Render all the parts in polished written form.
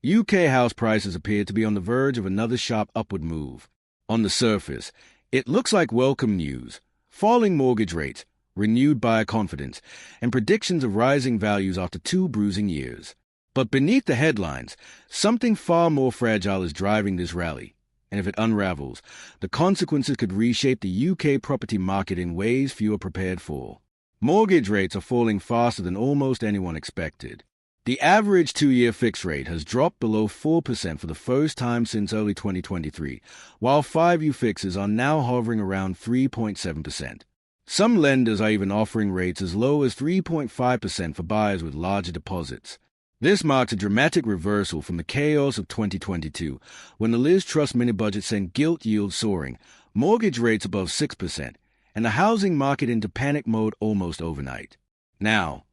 UK house prices appear to be on the verge of another sharp upward move. On the surface, it looks like welcome news: falling mortgage rates, renewed buyer confidence, and predictions of rising values after 2 bruising years. But beneath the headlines, something far more fragile is driving this rally. And if it unravels, the consequences could reshape the UK property market in ways few are prepared for. Mortgage rates are falling faster than almost anyone expected. The average 2-year fixed rate has dropped below 4% for the first time since early 2023, while 5-year fixes are now hovering around 3.7%. Some lenders are even offering rates as low as 3.5% for buyers with larger deposits. This marks a dramatic reversal from the chaos of 2022, when the Liz Truss mini-budget sent gilt yields soaring, mortgage rates above 6%, and the housing market into panic mode almost overnight. Now,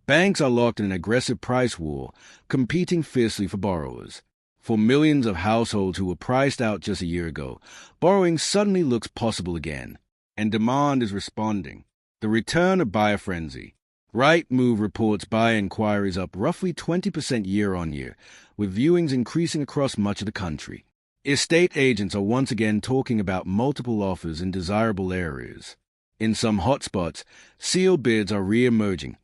banks are locked in an aggressive price war, competing fiercely for borrowers. For millions of households who were priced out just a year ago, borrowing suddenly looks possible again, and demand is responding. The return of buyer frenzy. Rightmove reports buyer inquiries up roughly 20% year-on-year, with viewings increasing across much of the country. Estate agents are once again talking about multiple offers in desirable areas. In some hotspots, sealed bids are re-emerging,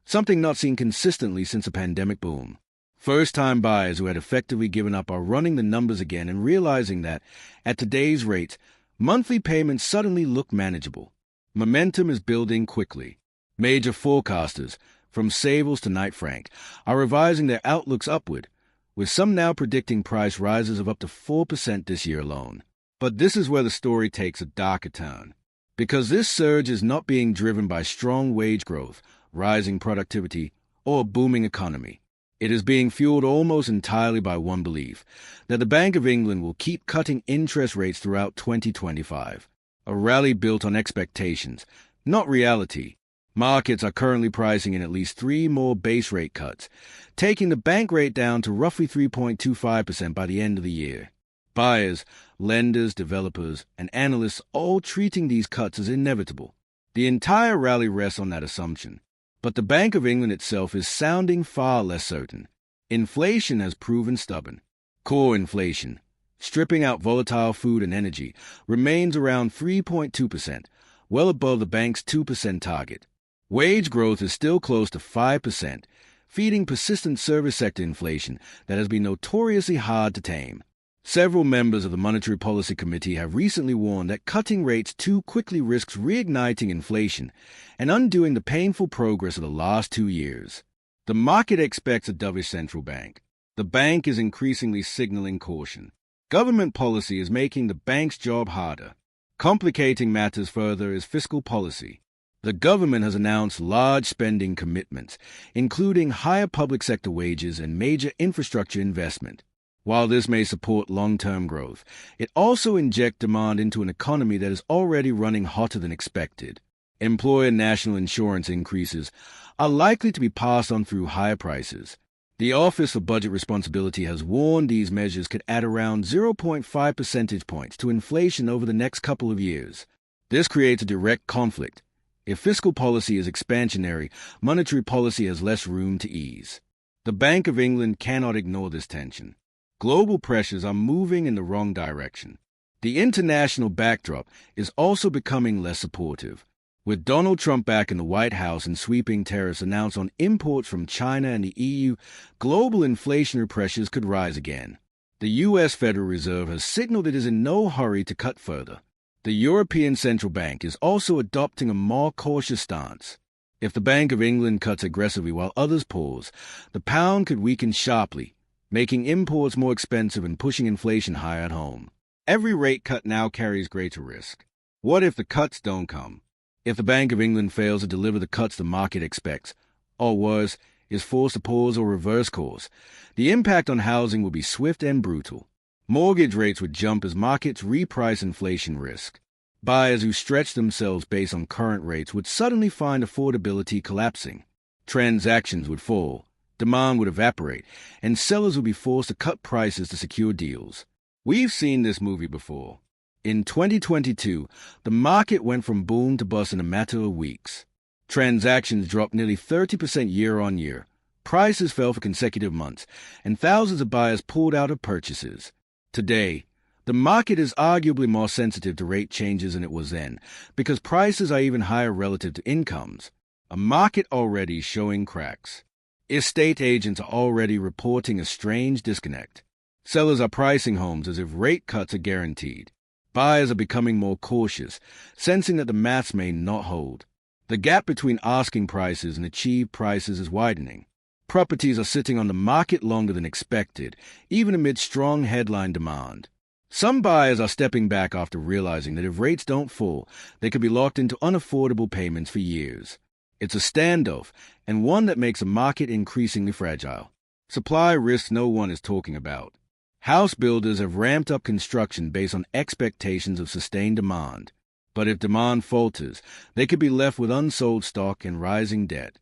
something not seen consistently since the pandemic boom. First-time buyers who had effectively given up are running the numbers again and realizing that, at today's rates, monthly payments suddenly look manageable. Momentum is building quickly. Major forecasters, from Savills to Knight Frank, are revising their outlooks upward, with some now predicting price rises of up to 4% this year alone. But this is where the story takes a darker turn. Because this surge is not being driven by strong wage growth, rising productivity, or a booming economy. It is being fueled almost entirely by one belief, that the Bank of England will keep cutting interest rates throughout 2025. A rally built on expectations, not reality. Markets are currently pricing in at least 3 more base rate cuts, taking the bank rate down to roughly 3.25% by the end of the year. Buyers, lenders, developers, and analysts all treating these cuts as inevitable. The entire rally rests on that assumption. But the Bank of England itself is sounding far less certain. Inflation has proven stubborn. Core inflation, stripping out volatile food and energy, remains around 3.2%, well above the bank's 2% target. Wage growth is still close to 5%, feeding persistent service sector inflation that has been notoriously hard to tame. Several members of the Monetary Policy Committee have recently warned that cutting rates too quickly risks reigniting inflation and undoing the painful progress of the last 2 years. The market expects a dovish central bank. The bank is increasingly signaling caution. Government policy is making the bank's job harder. Complicating matters further is fiscal policy. The government has announced large spending commitments, including higher public sector wages and major infrastructure investment. While this may support long-term growth, it also injects demand into an economy that is already running hotter than expected. Employer national insurance increases are likely to be passed on through higher prices. The Office for Budget Responsibility has warned these measures could add around 0.5 percentage points to inflation over the next couple of years. This creates a direct conflict. If fiscal policy is expansionary, monetary policy has less room to ease. The Bank of England cannot ignore this tension. Global pressures are moving in the wrong direction. The international backdrop is also becoming less supportive. With Donald Trump back in the White House and sweeping tariffs announced on imports from China and the EU, global inflationary pressures could rise again. The U.S. Federal Reserve has signaled it is in no hurry to cut further. The European Central Bank is also adopting a more cautious stance. If the Bank of England cuts aggressively while others pause, the pound could weaken sharply, making imports more expensive and pushing inflation higher at home. Every rate cut now carries greater risk. What if the cuts don't come? If the Bank of England fails to deliver the cuts the market expects, or worse, is forced to pause or reverse course, the impact on housing will be swift and brutal. Mortgage rates would jump as markets reprice inflation risk. Buyers who stretch themselves based on current rates would suddenly find affordability collapsing. Transactions would fall, demand would evaporate, and sellers would be forced to cut prices to secure deals. We've seen this movie before. In 2022, the market went from boom to bust in a matter of weeks. Transactions dropped nearly 30% year on year, Prices fell for consecutive months, and thousands of buyers pulled out of purchases. Today, the market is arguably more sensitive to rate changes than it was then, because prices are even higher relative to incomes. A market already showing cracks. Estate agents are already reporting a strange disconnect. Sellers are pricing homes as if rate cuts are guaranteed. Buyers are becoming more cautious, sensing that the maths may not hold. The gap between asking prices and achieved prices is widening. Properties are sitting on the market longer than expected, even amid strong headline demand. Some buyers are stepping back after realizing that if rates don't fall, they could be locked into unaffordable payments for years. It's a standoff, and one that makes a market increasingly fragile. Supply risks no one is talking about. House builders have ramped up construction based on expectations of sustained demand. But if demand falters, they could be left with unsold stock and rising debt.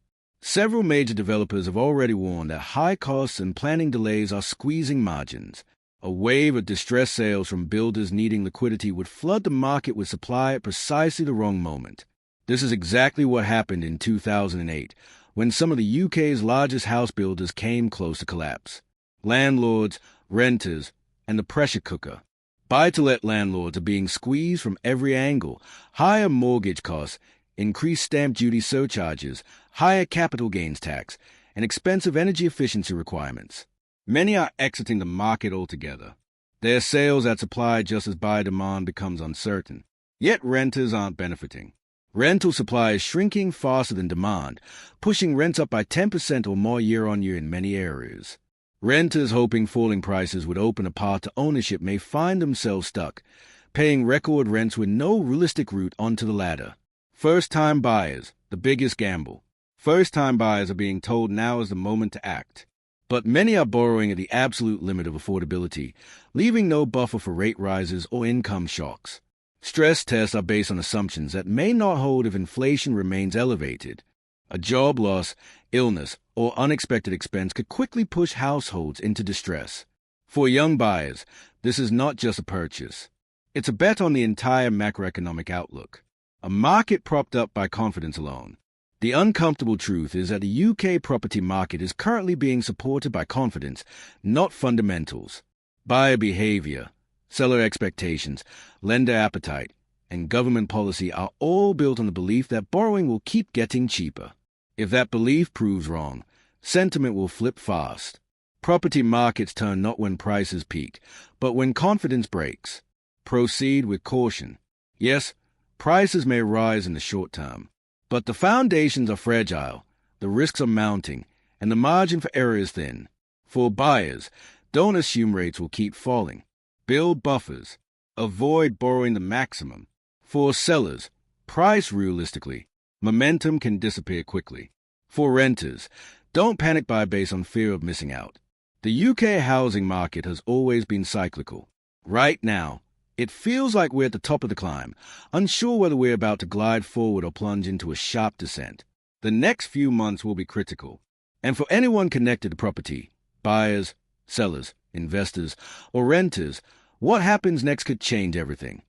Several major developers have already warned that high costs and planning delays are squeezing margins. A wave of distressed sales from builders needing liquidity would flood the market with supply at precisely the wrong moment. This is exactly what happened in 2008, when some of the UK's largest house builders came close to collapse. Landlords, renters, and the pressure cooker. Buy-to-let landlords are being squeezed from every angle. Higher mortgage costs, increased stamp duty surcharges, higher capital gains tax, and expensive energy efficiency requirements. Many are exiting the market altogether. Their sales at supply just as buyer demand becomes uncertain. Yet renters aren't benefiting. Rental supply is shrinking faster than demand, pushing rents up by 10% or more year-on-year in many areas. Renters hoping falling prices would open a path to ownership may find themselves stuck, paying record rents with no realistic route onto the ladder. First-time buyers, the biggest gamble. First-time buyers are being told now is the moment to act. But many are borrowing at the absolute limit of affordability, leaving no buffer for rate rises or income shocks. Stress tests are based on assumptions that may not hold if inflation remains elevated. A job loss, illness, or unexpected expense could quickly push households into distress. For young buyers, this is not just a purchase. It's a bet on the entire macroeconomic outlook. A market propped up by confidence alone. The uncomfortable truth is that the UK property market is currently being supported by confidence, not fundamentals. Buyer behavior, seller expectations, lender appetite, and government policy are all built on the belief that borrowing will keep getting cheaper. If that belief proves wrong, sentiment will flip fast. Property markets turn not when prices peak, but when confidence breaks. Proceed with caution. Yes, prices may rise in the short term, but the foundations are fragile, the risks are mounting, and the margin for error is thin. For buyers, don't assume rates will keep falling. Build buffers. Avoid borrowing the maximum. For sellers, price realistically. Momentum can disappear quickly. For renters, don't panic buy based on fear of missing out. The UK housing market has always been cyclical. Right now, it feels like we're at the top of the climb, unsure whether we're about to glide forward or plunge into a sharp descent. The next few months will be critical. And for anyone connected to property, buyers, sellers, investors, or renters, what happens next could change everything.